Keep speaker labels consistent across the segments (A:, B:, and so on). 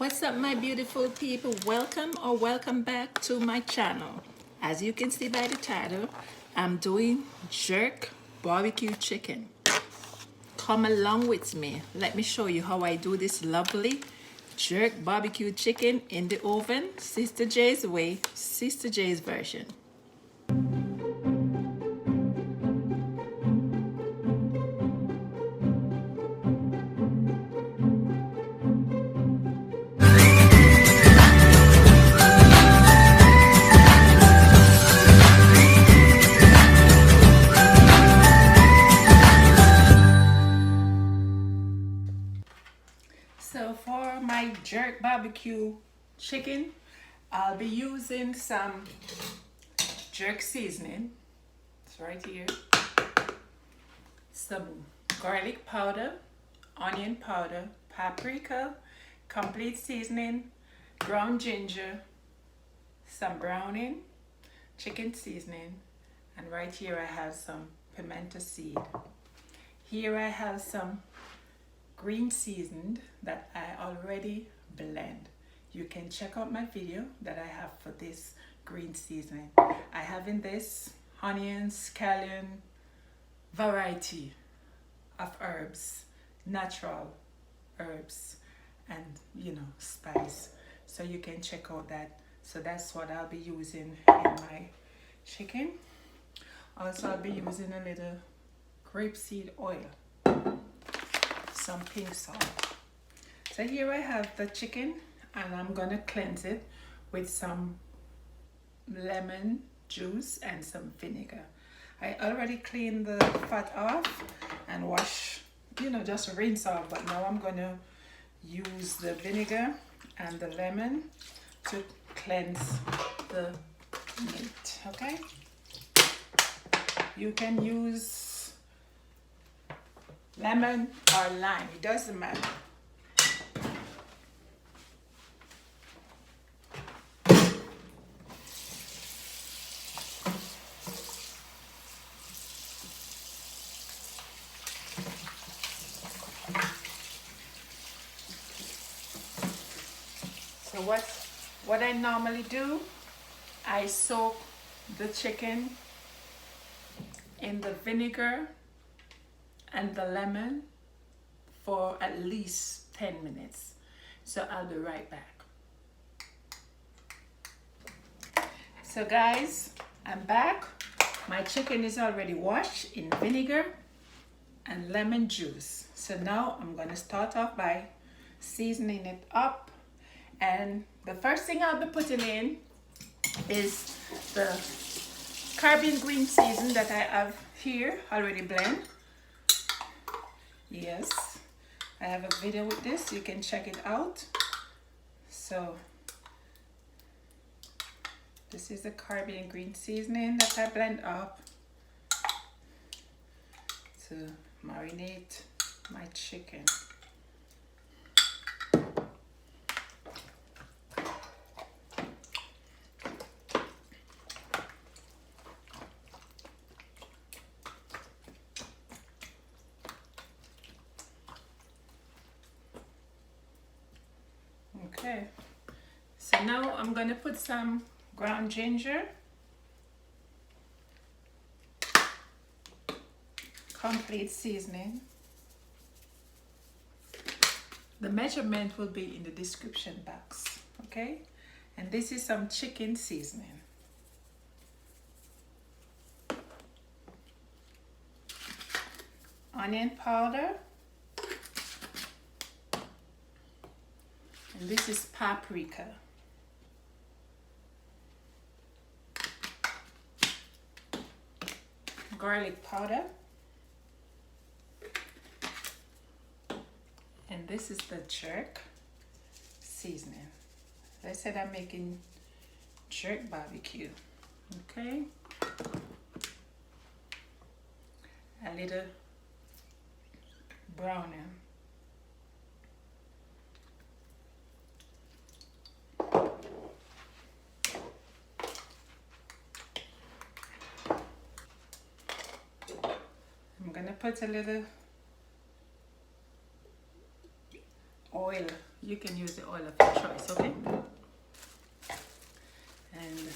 A: What's up, my beautiful people? Welcome or welcome back to my channel. As you can see by the title, I'm doing jerk barbecue chicken. Come along with me. Let me show you how I do this lovely jerk barbecue chicken in the oven, Sister J's way, Sister J's version. So for my jerk barbecue chicken, I'll be using some jerk seasoning. It's right here. Some garlic powder, onion powder, paprika, complete seasoning, ground ginger, some browning, chicken seasoning, and right here I have some pimento seed. Here I have some green seasoned that I already blend. You can check out my video that I have for this green seasoning. I have in this onions, scallion, variety of herbs, natural herbs, and spice. So you can check out that. So that's what I'll be using in my chicken. Also, I'll be using a little grapeseed oil, some pink salt. So here I have the chicken, and I'm gonna cleanse it with some lemon juice and some vinegar. I already cleaned the fat off and wash, just rinse off, but now I'm gonna use the vinegar and the lemon to cleanse the meat. Okay, you can use lemon or lime, it doesn't matter. So what I normally do, I soak the chicken in the vinegar and the lemon for at least 10 minutes. So I'll be right back. So guys, I'm back. My chicken is already washed in vinegar and lemon juice. So now I'm gonna start off by seasoning it up. And the first thing I'll be putting in is the Caribbean green season that I have here already blend. Yes, I have a video with this, you can check it out. So this is the Caribbean green seasoning that I blend up to marinate my chicken. Okay, so now I'm gonna put some ground ginger, complete seasoning. The measurement will be in the description box, okay? And this is some chicken seasoning. Onion powder. And this is paprika. Garlic powder. And this is the jerk seasoning. As I said, I'm making jerk barbecue. Okay. A little browning. I'm gonna put a little oil you can use the oil of your choice, okay? And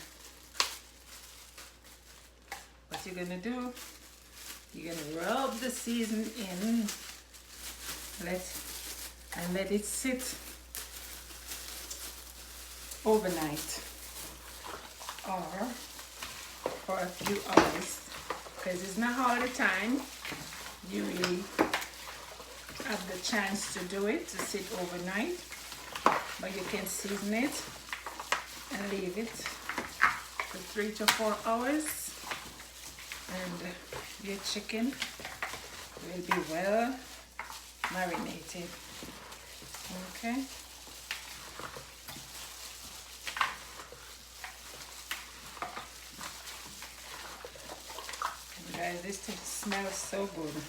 A: what you're gonna do, you're gonna rub the season in, let it sit overnight or for a few hours, because it's not all the time you really have the chance to do it, to sit overnight, but you can season it and leave it for 3 to 4 hours, and your chicken will be well marinated. Okay. And guys, this thing smells so good.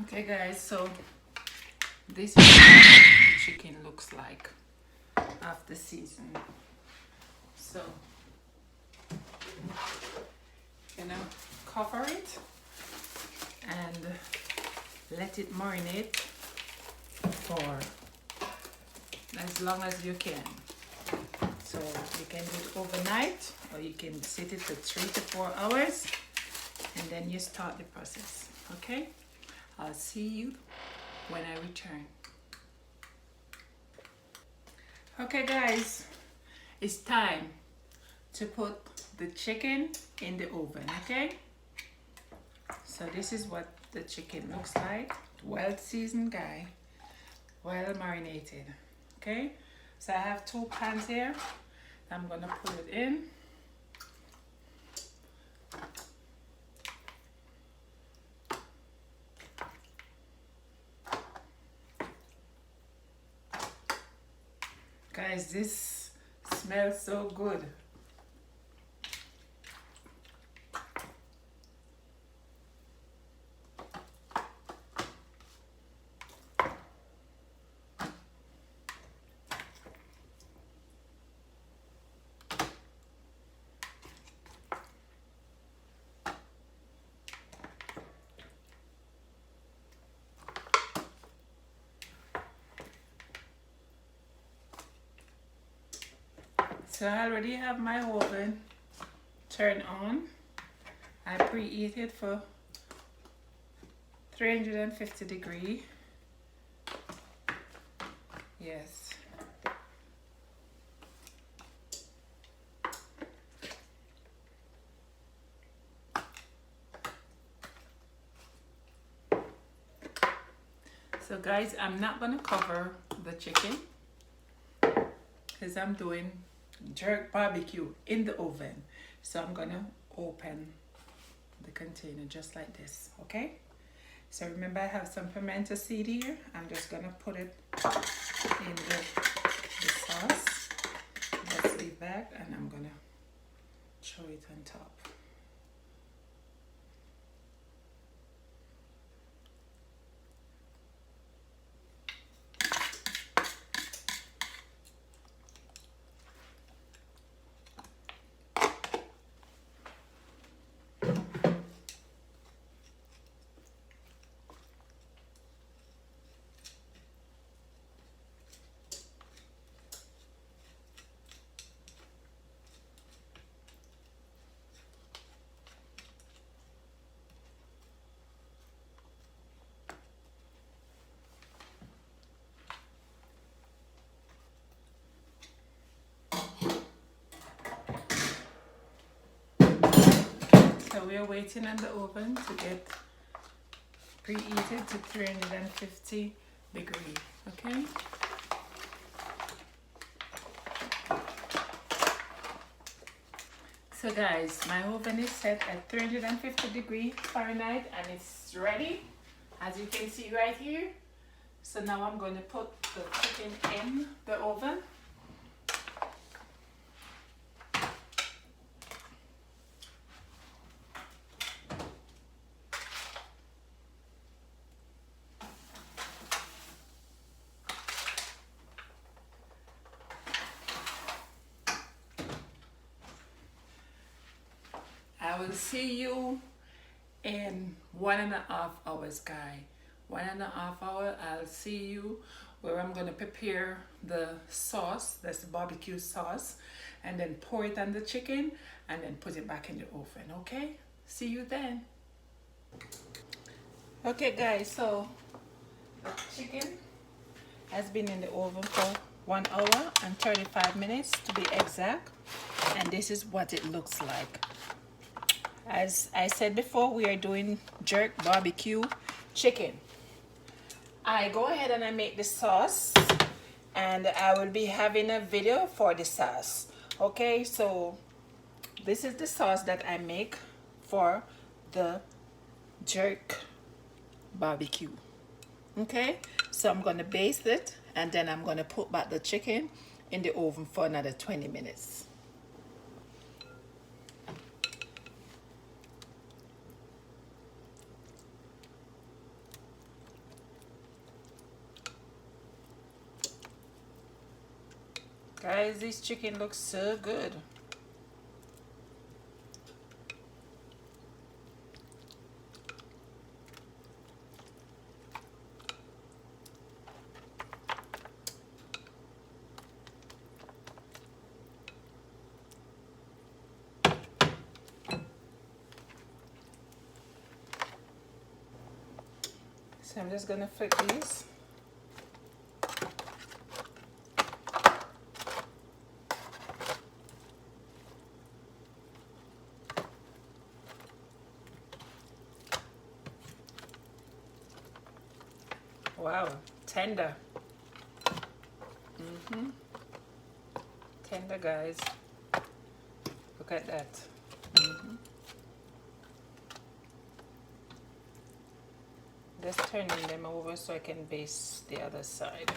A: Okay guys, so this is what the chicken looks like after season. So, cover it and let it marinate for as long as you can. So you can do it overnight, or you can sit it for 3 to 4 hours, and then you start the process. Okay, I'll see you when I return. Okay guys, it's time to put the chicken in the oven. Okay, so this is what the chicken looks like. Well seasoned, guy, well marinated. Okay, so I have 2 pans here. I'm gonna put it in. Guys, this smells so good. So I already have my oven turned on. I preheat it for 350 degrees. Yes. So guys, I'm not gonna cover the chicken because I'm doing jerk barbecue in the oven. So I'm gonna open the container just like this. Okay, so remember I have some pimento seed here. I'm just gonna put it in the sauce. Let's leave that, and I'm gonna throw it on top. So we are waiting on the oven to get preheated to 350 degrees. Okay. So guys, my oven is set at 350 degrees Fahrenheit and it's ready, as you can see right here. So now I'm going to put the chicken in the oven. I will see you in 1.5 hours, guys. 1.5 hours, I'll see you where I'm gonna prepare the sauce, that's the barbecue sauce, and then pour it on the chicken and then put it back in the oven, okay? See you then. Okay guys, so the chicken has been in the oven for 1 hour and 35 minutes to be exact, and this is what it looks like. As I said before, we are doing jerk barbecue chicken. I go ahead and I make the sauce, and I will be having a video for the sauce. Okay, so this is the sauce that I make for the jerk barbecue. Okay, so I'm gonna baste it and then I'm gonna put back the chicken in the oven for another 20 minutes. Guys, this chicken looks so good. So I'm just gonna flip these. Wow, tender. Tender, guys. Look at that. Just turning them over so I can baste the other side.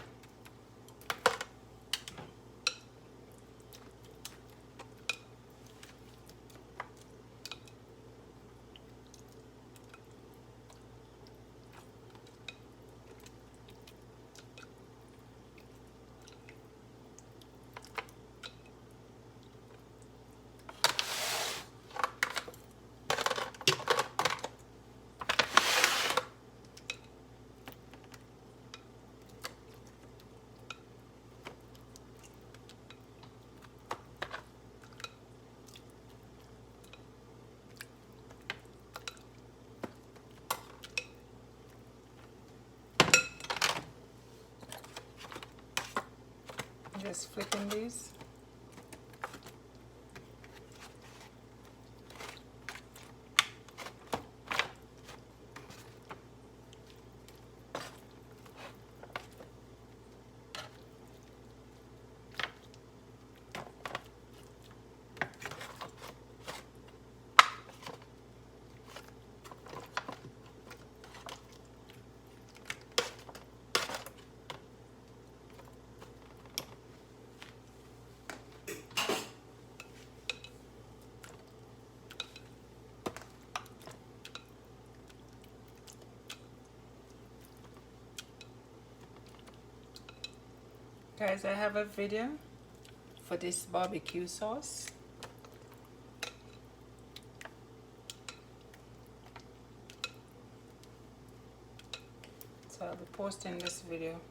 A: Just flipping these. Guys, I have a video for this barbecue sauce. So I'll be posting this video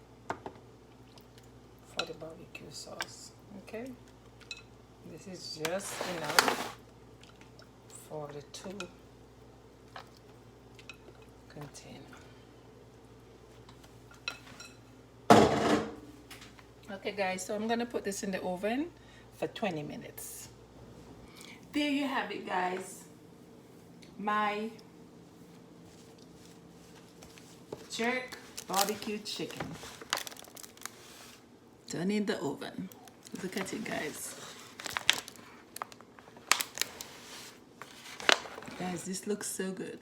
A: for the barbecue sauce. Okay, this is just enough for the 2 containers. Okay guys, so I'm gonna put this in the oven for 20 minutes. There you have it, guys. My jerk barbecue chicken done in the oven. Look at it, guys. Guys, this looks so good.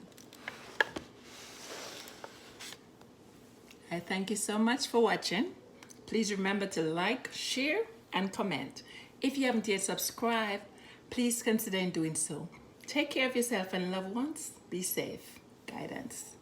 A: I thank you so much for watching. Please remember to like, share, and comment. If you haven't yet subscribed, please consider doing so. Take care of yourself and loved ones. Be safe. Guidance.